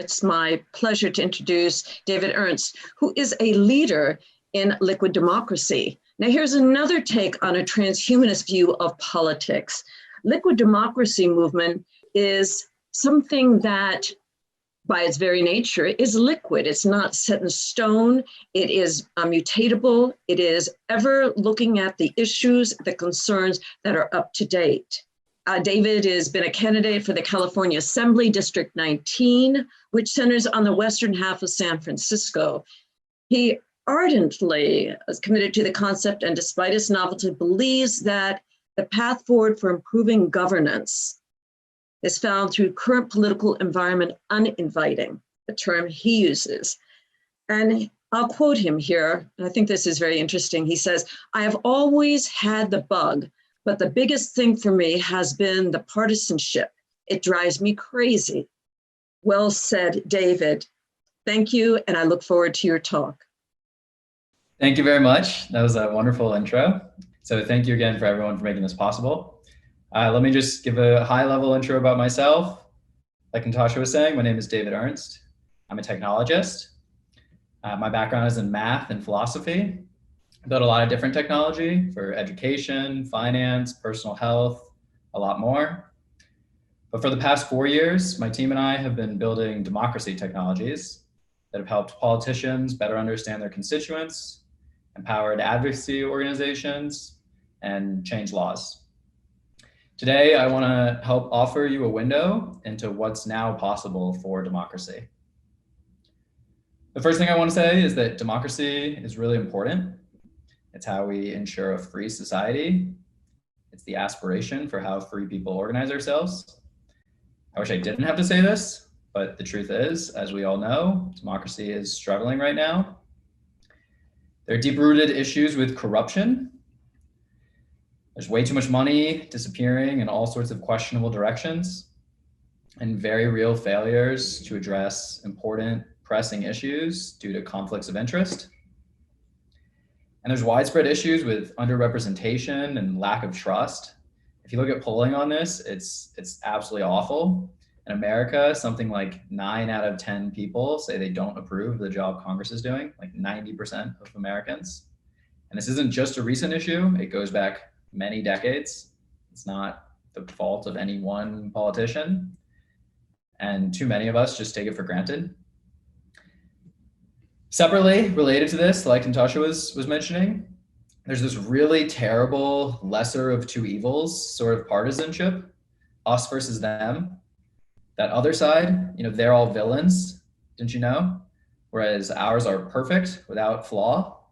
It's my pleasure to introduce David Ernst, who is a leader in liquid democracy. Now, here's another take on a transhumanist view of politics. Liquid democracy movement is something that, by its very nature, is liquid. It's not set in stone. It is mutatable. It is ever looking at the issues, the concerns that are up to date. David has been a candidate for the California Assembly, District 19, which centers on the western half of San Francisco. He ardently is committed to the concept and, despite its novelty, believes that the path forward for improving governance is found through current political environment uninviting, the term he uses. And I'll quote him here. I think this is very interesting. He says, "I have always had the bug, but the biggest thing for me has been the partisanship. It drives me crazy." Well said, David. Thank you, and I look forward to your talk. Thank you very much. That was a wonderful intro. So thank you again for everyone for making this possible. Let me just give a high-level intro about myself. Like Natasha was saying, my name is David Ernst. I'm a technologist. My background is in math and philosophy. I built a lot of different technology for education, finance, personal health, a lot more. But for the past 4 years, my team and I have been building democracy technologies that have helped politicians better understand their constituents, empowered advocacy organizations, and change laws. Today, I want to help offer you a window into what's now possible for democracy. The first thing I want to say is that democracy is really important. It's how we ensure a free society. It's the aspiration for how free people organize ourselves. I wish I didn't have to say this, but the truth is, as we all know, democracy is struggling right now. There are deep-rooted issues with corruption. There's way too much money disappearing in all sorts of questionable directions, and very real failures to address important, pressing issues due to conflicts of interest. And there's widespread issues with underrepresentation and lack of trust. If you look at polling on this, it's absolutely awful. In America, something like 9 out of 10 people say they don't approve of the job Congress is doing, like 90% of Americans. And this isn't just a recent issue, it goes back many decades. It's not the fault of any one politician. And too many of us just take it for granted. Separately, related to this, like Natasha was mentioning, there's this really terrible lesser of two evils sort of partisanship, us versus them. That other side, they're all villains, didn't you know? Whereas ours are perfect without flaw.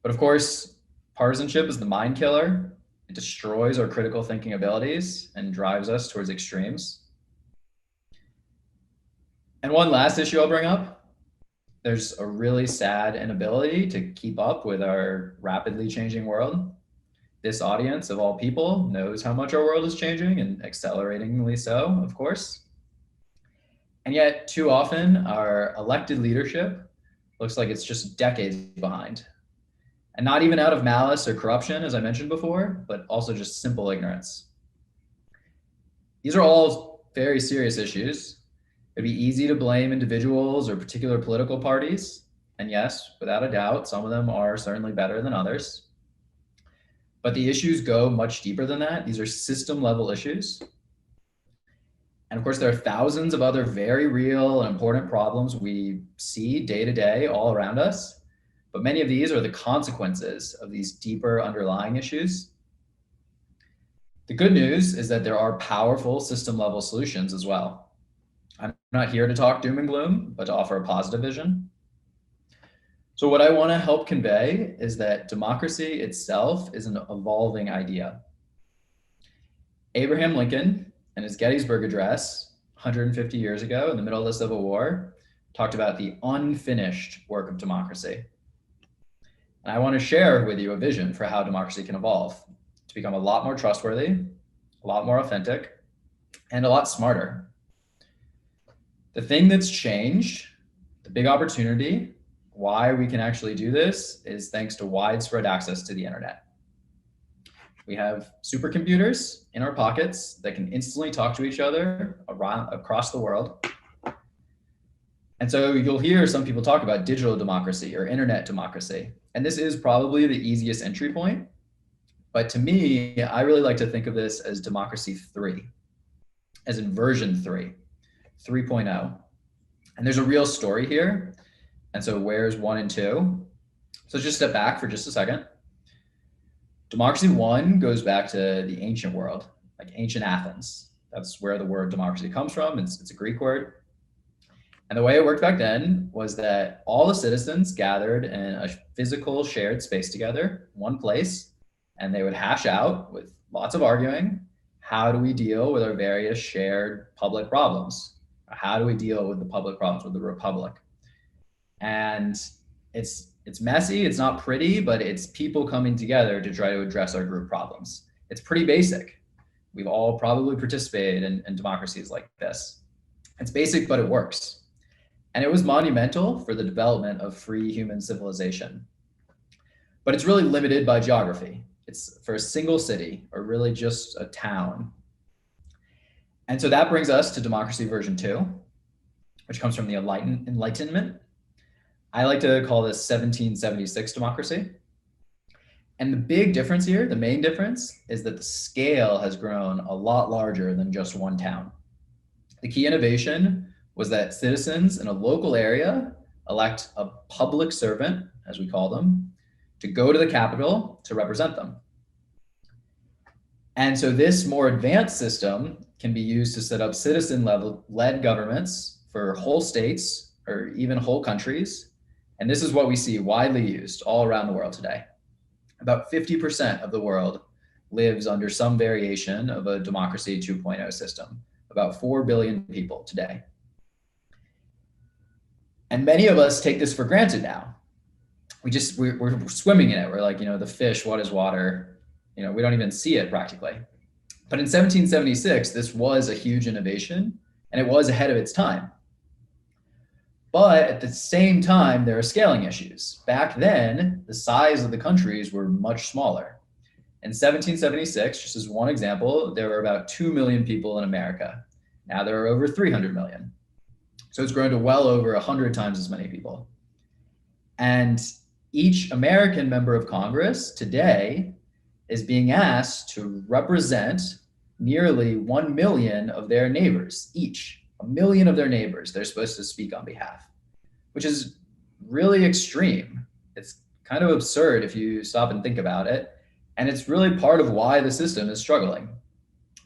But of course, partisanship is the mind killer. It destroys our critical thinking abilities and drives us towards extremes. And one last issue I'll bring up. There's a really sad inability to keep up with our rapidly changing world. This audience, of all people, knows how much our world is changing, and acceleratingly so, of course. And yet, too often, our elected leadership looks like it's just decades behind. And not even out of malice or corruption, as I mentioned before, but also just simple ignorance. These are all very serious issues. It'd be easy to blame individuals or particular political parties. And yes, without a doubt, some of them are certainly better than others. But the issues go much deeper than that. These are system level issues. And of course, there are thousands of other very real and important problems we see day to day all around us. But many of these are the consequences of these deeper underlying issues. The good news is that there are powerful system level solutions as well. I'm not here to talk doom and gloom, but to offer a positive vision. So what I want to help convey is that democracy itself is an evolving idea. Abraham Lincoln, in his Gettysburg Address 150 years ago in the middle of the Civil War, talked about the unfinished work of democracy. And I want to share with you a vision for how democracy can evolve to become a lot more trustworthy, a lot more authentic, and a lot smarter. The thing that's changed, the big opportunity, why we can actually do this is thanks to widespread access to the internet. We have supercomputers in our pockets that can instantly talk to each other across the world. And so you'll hear some people talk about digital democracy or internet democracy. And this is probably the easiest entry point. But to me, I really like to think of this as democracy 3, as in version 3, 3.0. And there's a real story here. And so where's 1 and 2? So just step back for just a second. Democracy 1 goes back to the ancient world, like ancient Athens. That's where the word democracy comes from. It's a Greek word. And the way it worked back then was that all the citizens gathered in a physical shared space together, one place, and they would hash out with lots of arguing, how do we deal with our various shared public problems? How do we deal with the public problems with the republic? And it's messy, it's not pretty, but it's people coming together to try to address our group problems. It's pretty basic. We've all probably participated in democracies like this. It's basic, but it works. And it was monumental for the development of free human civilization. But it's really limited by geography. It's for a single city, or really just a town. And so that brings us to democracy version 2, which comes from the Enlightenment. I like to call this 1776 democracy. And the big difference here, the main difference, is that the scale has grown a lot larger than just one town. The key innovation was that citizens in a local area elect a public servant, as we call them, to go to the capital to represent them. And so this more advanced system can be used to set up citizen-led governments for whole states or even whole countries. And this is what we see widely used all around the world today. About 50% of the world lives under some variation of a democracy 2.0 system, about 4 billion people today. And many of us take this for granted now. We're swimming in it. We're like, the fish, what is water? We don't even see it practically. But in 1776, this was a huge innovation, and it was ahead of its time. But at the same time, there are scaling issues. Back then, the size of the countries were much smaller. In 1776, just as one example, there were about 2 million people in America. Now there are over 300 million. So it's grown to well over 100 times as many people. And each American member of Congress today is being asked to represent nearly 1 million of their neighbors, each. 1 million of their neighbors they're supposed to speak on behalf, which is really extreme. It's kind of absurd if you stop and think about it. And it's really part of why the system is struggling.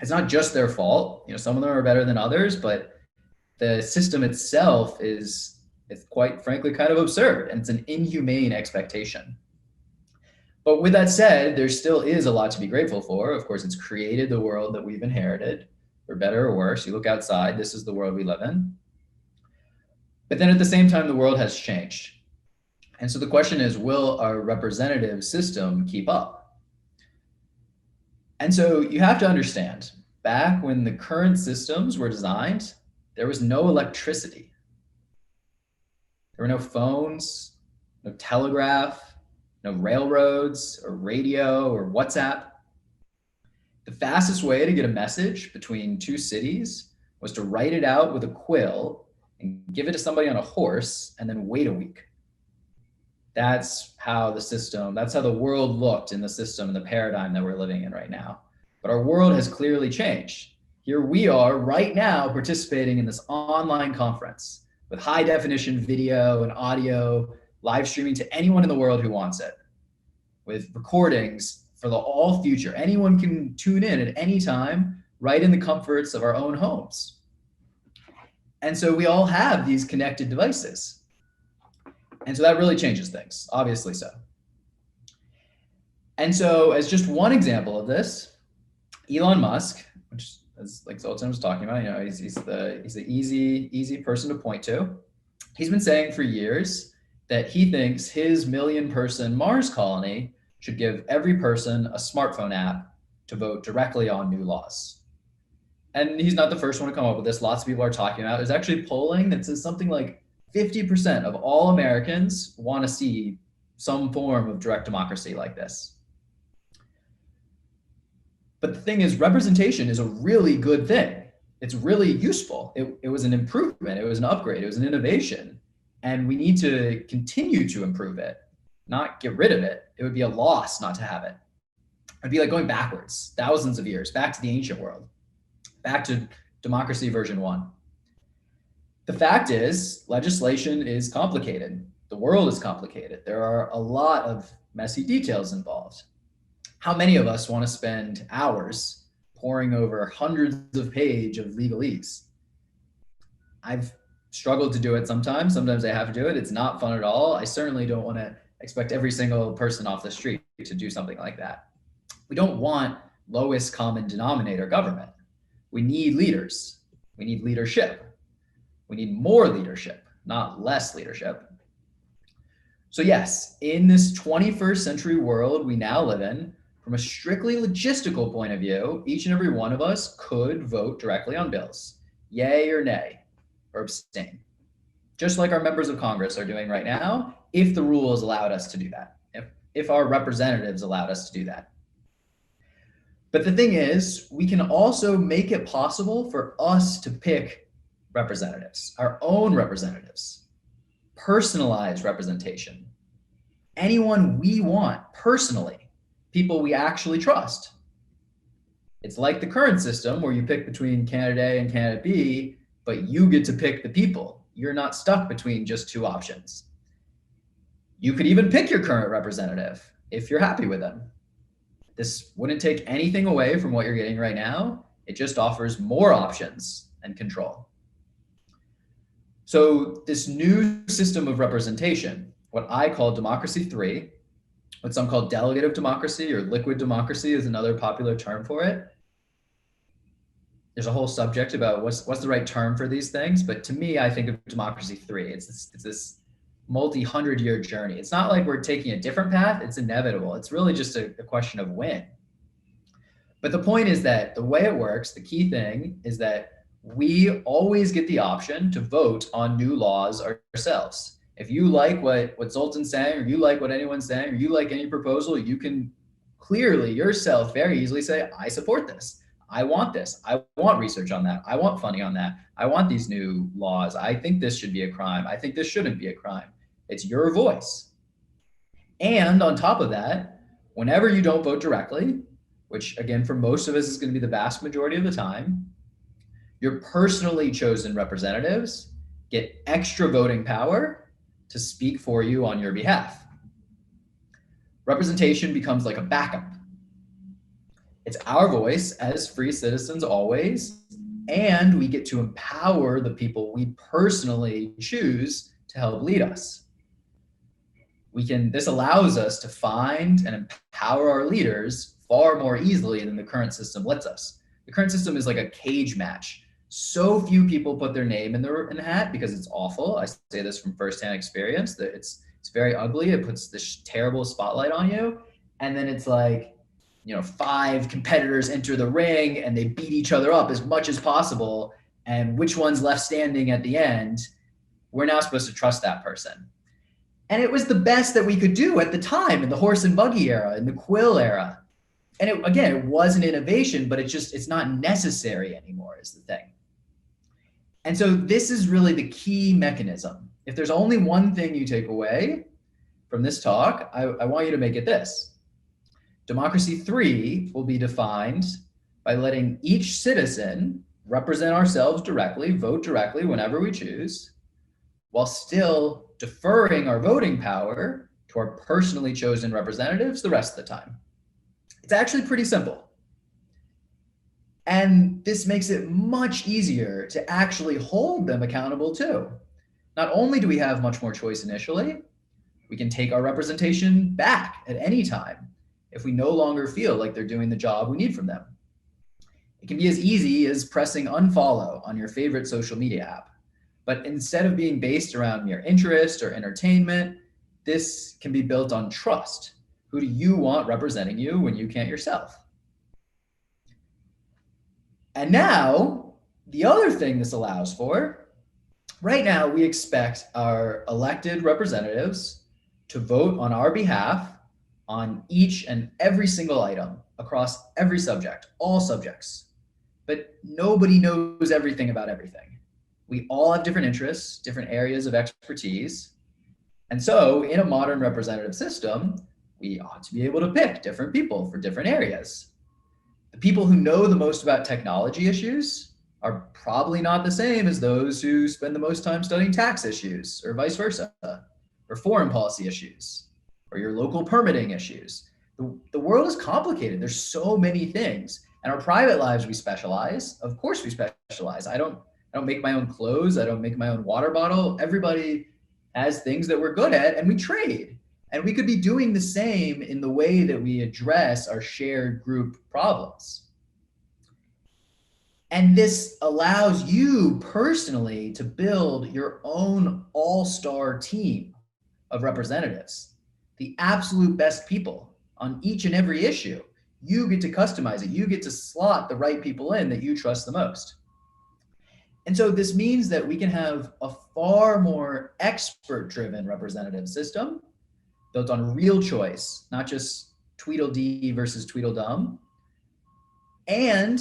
It's not just their fault. Some of them are better than others, but the system itself is quite frankly kind of absurd, and it's an inhumane expectation. But with that said, there still is a lot to be grateful for. Of course, it's created the world that we've inherited, for better or worse. You look outside, this is the world we live in. But then at the same time, the world has changed. And so the question is, will our representative system keep up? And so you have to understand, back when the current systems were designed, there was no electricity. There were no phones, no telegraph, no railroads or radio or WhatsApp. The fastest way to get a message between two cities was to write it out with a quill and give it to somebody on a horse and then wait a week. That's how the world looked in the system and the paradigm that we're living in right now. But our world has clearly changed. Here we are right now participating in this online conference with high definition video and audio, live streaming to anyone in the world who wants it, with recordings for the all future. Anyone can tune in at any time, right in the comforts of our own homes. And so we all have these connected devices. And so that really changes things, obviously so. And so as just one example of this, Elon Musk, which as like Zoltan was talking about, he's the easy person to point to. He's been saying for years that he thinks his 1 million person Mars colony should give every person a smartphone app to vote directly on new laws. And he's not the first one to come up with this. Lots of people are talking about it. There's actually polling that says something like 50% of all Americans want to see some form of direct democracy like this. But the thing is, representation is a really good thing. it's really useful. It was an improvement. It was an upgrade. It was an innovation. And we need to continue to improve it, not get rid of it. It would be a loss not to have it. It'd be like going backwards, thousands of years, back to the ancient world, back to democracy version 1. The fact is, legislation is complicated. The world is complicated. There are a lot of messy details involved. How many of us want to spend hours poring over hundreds of pages of legalese? I've struggled to do it sometimes. Sometimes I have to do it. It's not fun at all. I certainly don't want to expect every single person off the street to do something like that. We don't want lowest common denominator government. We need leaders. We need leadership. We need more leadership, not less leadership. So yes, in this 21st century world we now live in, from a strictly logistical point of view, each and every one of us could vote directly on bills, yay or nay, or abstain. Just like our members of Congress are doing right now, if the rules allowed us to do that, if our representatives allowed us to do that. But the thing is, we can also make it possible for us to pick representatives, our own representatives, personalized representation, anyone we want personally, people we actually trust. It's like the current system where you pick between candidate A and candidate B, but you get to pick the people. You're not stuck between just 2 options. You could even pick your current representative if you're happy with them. This wouldn't take anything away from what you're getting right now. It just offers more options and control. So this new system of representation, what I call Democracy 3, what some call delegative democracy or liquid democracy is another popular term for it. There's a whole subject about what's the right term for these things, but to me, I think of Democracy 3. It's this multi-100-year journey. It's not like we're taking a different path, it's inevitable. It's really just a question of when. But the point is that the way it works, the key thing is that we always get the option to vote on new laws ourselves. If you like what Zoltan's saying, or you like what anyone's saying, or you like any proposal, you can clearly yourself very easily say, I support this. I want this. I want research on that. I want funding on that. I want these new laws. I think this should be a crime. I think this shouldn't be a crime. It's your voice. And on top of that, whenever you don't vote directly, which again, for most of us is going to be the vast majority of the time, your personally chosen representatives get extra voting power to speak for you on your behalf. Representation becomes like a backup. It's our voice as free citizens always, and we get to empower the people we personally choose to help lead us. This allows us to find and empower our leaders far more easily than the current system lets us. The current system is like a cage match. So few people put their name in the hat because it's awful. I say this from firsthand experience, that it's very ugly. It puts this terrible spotlight on you. And then it's like, 5 competitors enter the ring and they beat each other up as much as possible. And which one's left standing at the end, we're now supposed to trust that person. And it was the best that we could do at the time in the horse and buggy era, in the quill era. And it was an innovation, but it's not necessary anymore is the thing. And so this is really the key mechanism. If there's only one thing you take away from this talk, I want you to make it this. Democracy 3 will be defined by letting each citizen represent ourselves directly, vote directly whenever we choose, while still deferring our voting power to our personally chosen representatives the rest of the time. It's actually pretty simple. And this makes it much easier to actually hold them accountable too. Not only do we have much more choice initially, we can take our representation back at any time if we no longer feel like they're doing the job we need from them. It can be as easy as pressing unfollow on your favorite social media app. But instead of being based around mere interest or entertainment, this can be built on trust. Who do you want representing you when you can't yourself? And now, the other thing this allows for, right now we expect our elected representatives to vote on our behalf on each and every single item across every subject, all subjects. but nobody knows everything about everything. We all have different interests, different areas of expertise. And so in a modern representative system, we ought to be able to pick different people for different areas. The people who know the most about technology issues are probably not the same as those who spend the most time studying tax issues, or vice versa, or foreign policy issues, or your local permitting issues. The world is complicated. There's so many things. And our private lives, we specialize. Of course we specialize. I don't make my own clothes. I don't make my own water bottle. Everybody has things that we're good at, and we trade. And we could be doing the same in the way that we address our shared group problems. And this allows you personally to build your own all-star team of representatives, the absolute best people on each and every issue. You get to customize it. You get to slot the right people in that you trust the most. And so this means that we can have a far more expert-driven representative system built on real choice, not just Tweedledee versus Tweedledum. And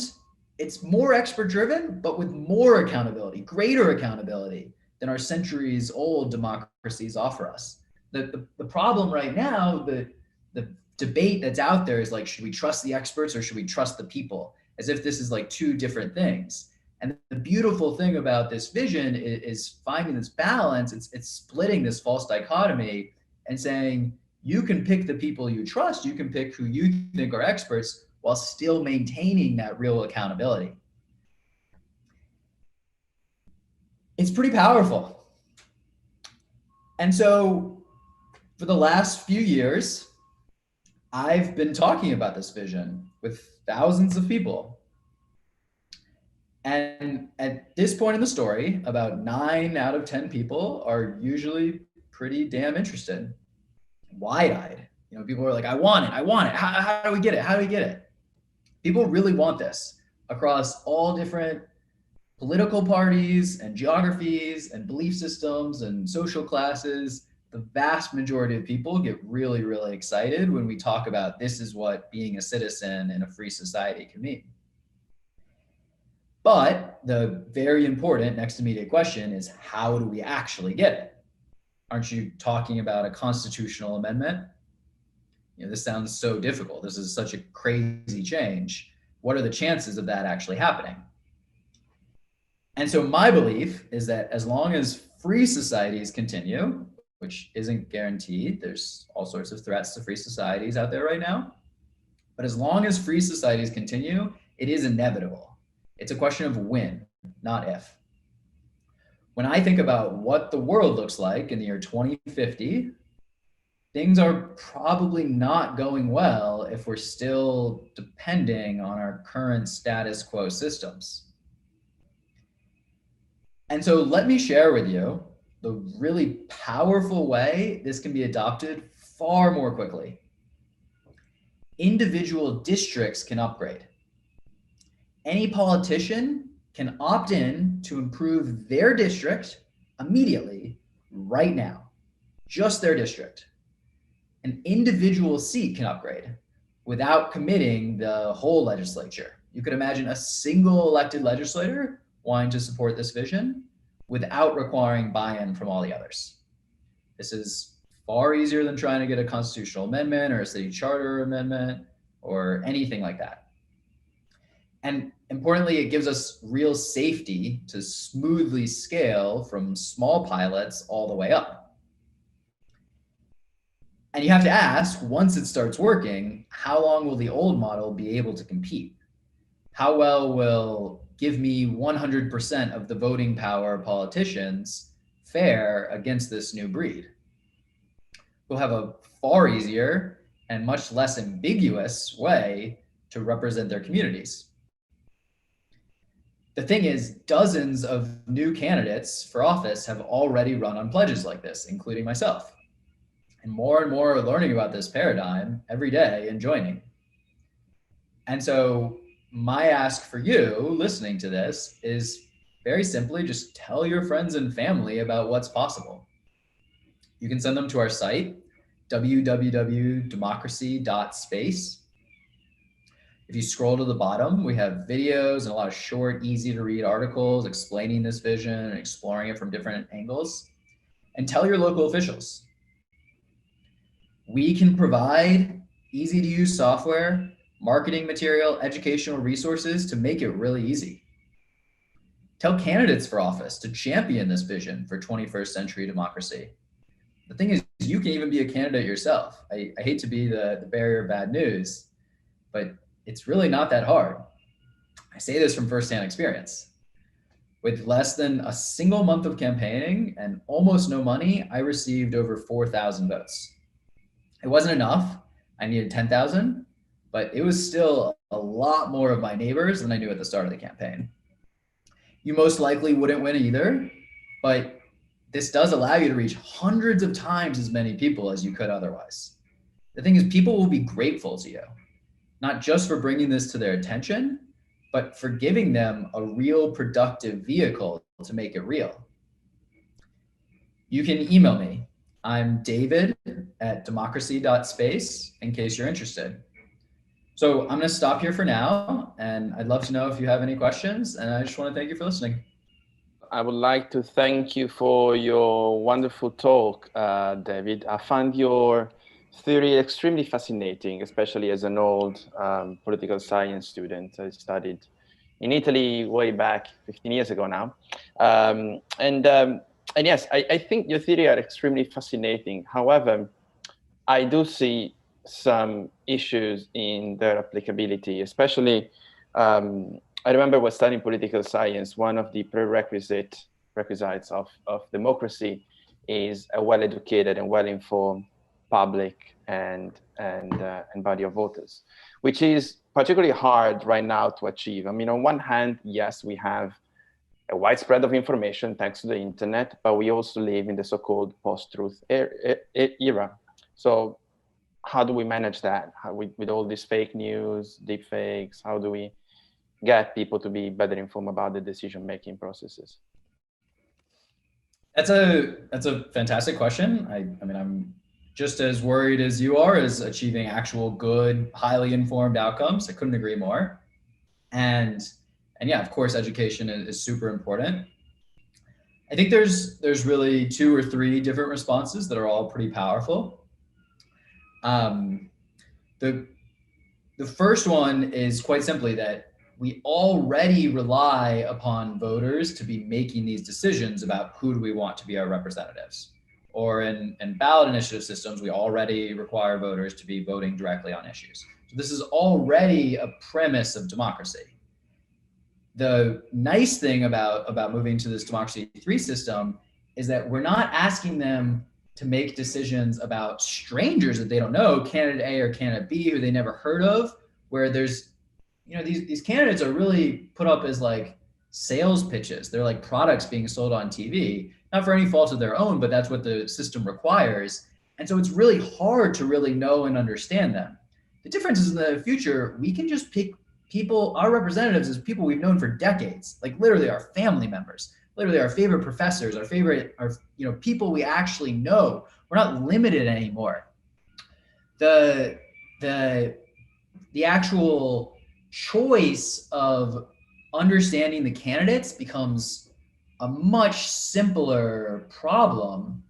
it's more expert-driven, but with more accountability, greater accountability than our centuries-old democracies offer us. The problem right now, the debate that's out there is like, should we trust the experts or should we trust the people? As if this is like two different things. And the beautiful thing about this vision is finding this balance. It's splitting this false dichotomy and saying, you can pick the people you trust, you can pick who you think are experts while still maintaining that real accountability. It's pretty powerful. And so for the last few years, I've been talking about this vision with thousands of people. And at this point in the story, about 9 out of 10 people are usually pretty damn interested, wide-eyed. You know, people are like, I want it. How do we get it? How do we get it? People really want this across all different political parties and geographies and belief systems and social classes. The vast majority of people get really, really excited when we talk about this is what being a citizen in a free society can mean. But the very important next immediate question is, how do we actually get it? Aren't you talking about a constitutional amendment? You know, this sounds so difficult. This is such a crazy change. What are the chances of that actually happening? And so my belief is that as long as free societies continue, which isn't guaranteed, there's all sorts of threats to free societies out there right now, but as long as free societies continue, it is inevitable. It's a question of when, not if. When I think about what the world looks like in the year 2050, things are probably not going well if we're still depending on our current status quo systems. And so let me share with you the really powerful way this can be adopted far more quickly. Individual districts can upgrade. Any politician can opt in to improve their district immediately, right now, just their district. An individual seat can upgrade without committing the whole legislature. You could imagine a single elected legislator wanting to support this vision without requiring buy-in from all the others. This is far easier than trying to get a constitutional amendment or a city charter amendment or anything like that. And importantly, it gives us real safety to smoothly scale from small pilots all the way up. And you have to ask, once it starts working, how long will the old model be able to compete? How well will give me 100% of the voting power politicians fare against this new breed? We'll have a far easier and much less ambiguous way to represent their communities. The thing is, dozens of new candidates for office have already run on pledges like this, including myself. And more are learning about this paradigm every day and joining. And so my ask for you listening to this is very simply just tell your friends and family about what's possible. You can send them to our site, www.democracy.space. If you scroll to the bottom, we have videos and a lot of short, easy to read articles explaining this vision and exploring it from different angles. And tell your local officials. We can provide easy to use software, marketing material, educational resources to make it really easy. Tell candidates for office to champion this vision for 21st century democracy. The thing is, you can even be a candidate yourself. I hate to be the bearer of bad news, but it's really not that hard. I say this from firsthand experience. With less than a single month of campaigning and almost no money, I received over 4,000 votes. It wasn't enough. I needed 10,000, but it was still a lot more of my neighbors than I knew at the start of the campaign. You most likely wouldn't win either, but this does allow you to reach hundreds of times as many people as you could otherwise. The thing is, people will be grateful to you, not just for bringing this to their attention, but for giving them a real productive vehicle to make it real. You can email me. I'm david@democracy.space in case you're interested. So I'm going to stop here for now, and I'd love to know if you have any questions, and I just want to thank you for listening. I would like to thank you for your wonderful talk, David. I found your theory extremely fascinating, especially as an old political science student. I studied in Italy way back 15 years ago now. And yes, I think your theory are extremely fascinating. However, I do see some issues in their applicability, especially I remember when studying political science, one of the prerequisites of democracy is a well-educated and well-informed public and body of voters, which is particularly hard right now to achieve. I mean, on one hand, yes, we have a widespread of information thanks to the internet, but we also live in the so-called post-truth era. So how do we manage that? With all this fake news, deep fakes, how do we get people to be better informed about the decision-making processes? That's a fantastic question. I mean, I'm just as worried as you are as achieving actual good, highly informed outcomes. I couldn't agree more. And yeah, of course, education is super important. I think there's really 2 or 3 different responses that are all pretty powerful. The first one is quite simply that we already rely upon voters to be making these decisions about who do we want to be our representatives. Or in ballot initiative systems, we already require voters to be voting directly on issues. So this is already a premise of democracy. The nice thing about moving to this Democracy 3 system is that we're not asking them to make decisions about strangers that they don't know, candidate A or candidate B, who they never heard of, where there's, you know, these candidates are really put up as like sales pitches. They're like products being sold on TV, not for any fault of their own, but that's what the system requires. And so it's really hard to really know and understand them. The difference is in the future, we can just pick people, our representatives as people we've known for decades, like literally our family members, literally our favorite professors, our people we actually know. We're not limited anymore. The actual choice of understanding the candidates becomes a much simpler problem.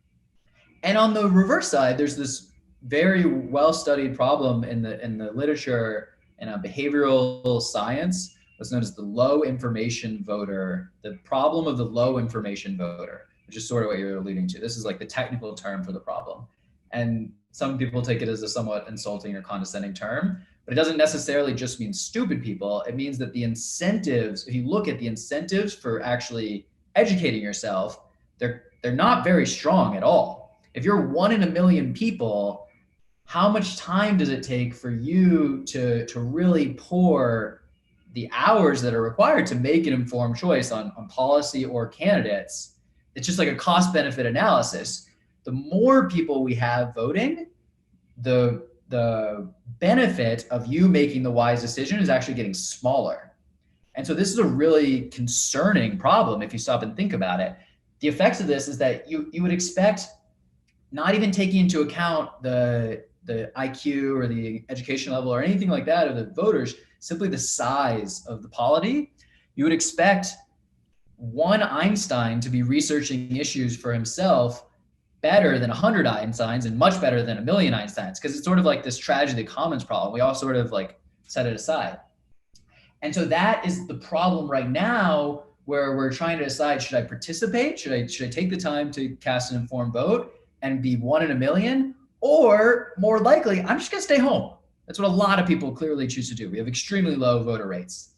And on the reverse side, there's this very well-studied problem in the literature and behavioral science, what's known as the low information voter, the problem of the low information voter, which is sort of what you're alluding to. This is like the technical term for the problem. And some people take it as a somewhat insulting or condescending term, but it doesn't necessarily just mean stupid people. It means that the incentives, if you look at the incentives for actually educating yourself, they're not very strong at all. If you're 1 in a million people, how much time does it take for you to really pour the hours that are required to make an informed choice on policy or candidates? It's just like a cost benefit analysis. The more people we have voting, the benefit of you making the wise decision is actually getting smaller. And so this is a really concerning problem if you stop and think about it. The effects of this is that you would expect, not even taking into account the IQ or the education level or anything like that of the voters, simply the size of the polity, you would expect one Einstein to be researching issues for himself better than 100 Einsteins and much better than a million Einsteins, because it's sort of like this tragedy of the commons problem. We all sort of like set it aside. And so that is the problem right now, where we're trying to decide, should I participate? Should I take the time to cast an informed vote and be one in a million? Or more likely, I'm just gonna stay home. That's what a lot of people clearly choose to do. We have extremely low voter rates.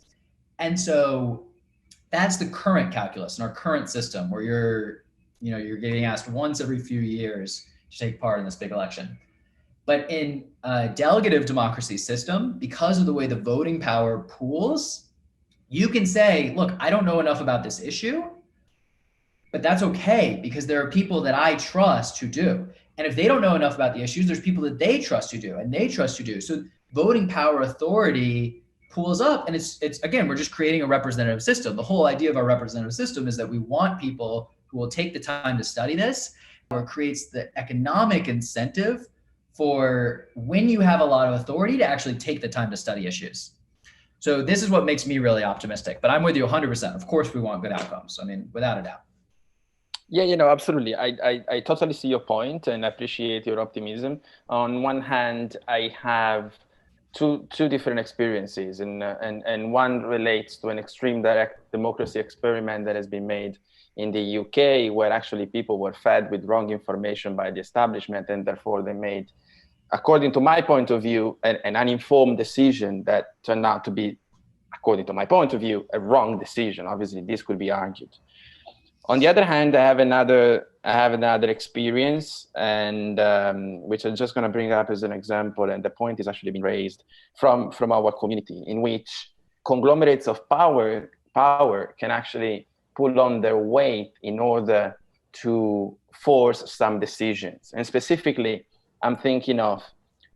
And so that's the current calculus in our current system, where you're getting asked once every few years to take part in this big election. But in a delegative democracy system, because of the way the voting power pools, you can say, look, I don't know enough about this issue, but that's okay, because there are people that I trust who do. And if they don't know enough about the issues, there's people that they trust who do, and they trust who do. So voting power authority pools up, and it's again, we're just creating a representative system. The whole idea of our representative system is that we want people who will take the time to study this, or creates the economic incentive for when you have a lot of authority to actually take the time to study issues. So this is what makes me really optimistic, but I'm with you 100%. Of course, we want good outcomes. I mean, without a doubt. Yeah, absolutely. I totally see your point and appreciate your optimism. On one hand, I have two different experiences, and one relates to an extreme direct democracy experiment that has been made in the UK, where actually people were fed with wrong information by the establishment, and therefore they made, according to my point of view, an uninformed decision that turned out to be, according to my point of view, a wrong decision. Obviously, this could be argued. On the other hand, I have another experience, and which I'm just going to bring up as an example, and the point is actually been raised from our community, in which conglomerates of power can actually pull on their weight in order to force some decisions. And specifically, I'm thinking of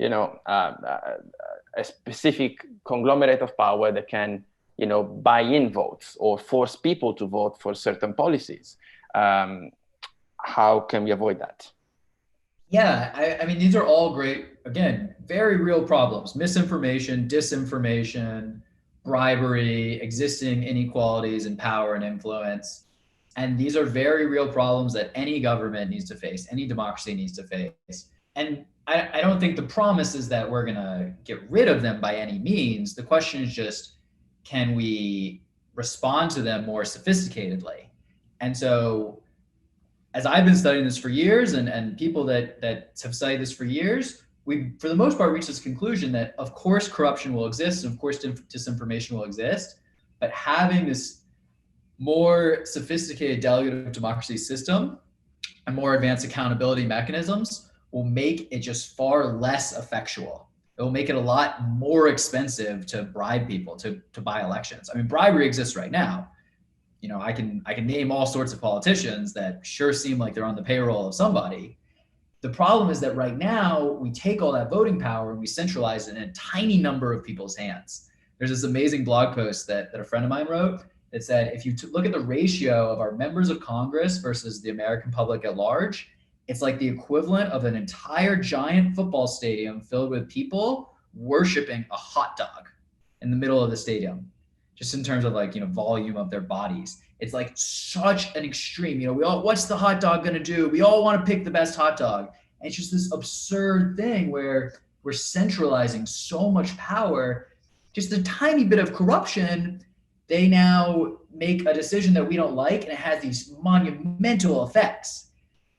a specific conglomerate of power that can buy in votes or force people to vote for certain policies. How can we avoid that? Yeah, I mean, these are all great, again, very real problems: misinformation, disinformation, bribery, existing inequalities in power and influence. And these are very real problems that any government needs to face, any democracy needs to face. And I don't think the promise is that we're gonna get rid of them by any means. The question is just, can we respond to them more sophisticatedly? And so, as I've been studying this for years, and people that have studied this for years, we, for the most part, reached this conclusion that, of course, corruption will exist, and of course, disinformation will exist, but having this more sophisticated delegative democracy system and more advanced accountability mechanisms will make it just far less effectual. It will make it a lot more expensive to bribe people to buy elections. I mean, bribery exists right now. I can name all sorts of politicians that sure seem like they're on the payroll of somebody. The problem is that right now we take all that voting power and we centralize it in a tiny number of people's hands. There's this amazing blog post that a friend of mine wrote that said, if you look at the ratio of our members of Congress versus the American public at large, it's like the equivalent of an entire giant football stadium filled with people worshiping a hot dog in the middle of the stadium, just in terms of volume of their bodies. It's like such an extreme, what's the hot dog gonna do? We all wanna pick the best hot dog. And it's just this absurd thing where we're centralizing so much power, just a tiny bit of corruption, they now make a decision that we don't like, and it has these monumental effects.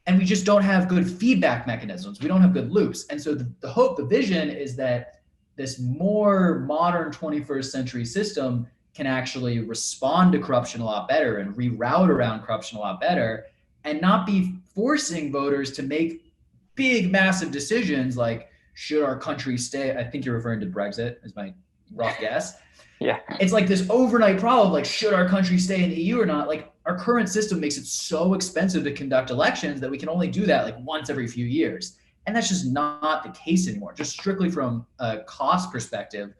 And we just don't have good feedback mechanisms. We don't have good loops. And so the hope, the vision is that this more modern 21st century system can actually respond to corruption a lot better and reroute around corruption a lot better, and not be forcing voters to make big, massive decisions like, should our country stay? I think you're referring to Brexit, is my rough guess. Yeah. It's like this overnight problem, like, should our country stay in the EU or not? Like, our current system makes it so expensive to conduct elections that we can only do that like once every few years. And that's just not the case anymore. Just strictly from a cost perspective,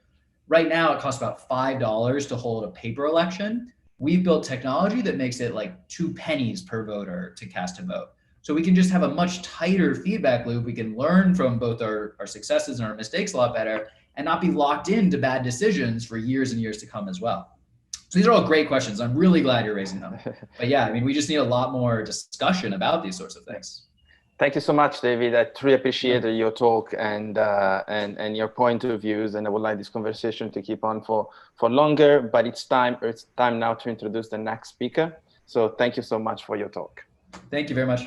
right now it costs about $5 to hold a paper election. We've built technology that makes it like 2 pennies per voter to cast a vote. So we can just have a much tighter feedback loop. We can learn from both our successes and our mistakes a lot better. and not be locked into bad decisions for years and years to come as well? So these are all great questions. I'm really glad you're raising them. But yeah, I mean, we just need a lot more discussion about these sorts of things. Thank you so much, David. I truly appreciated your talk and your point of views, and I would like this conversation to keep on for longer. But it's time now to introduce the next speaker. So thank you so much for your talk. Thank you very much.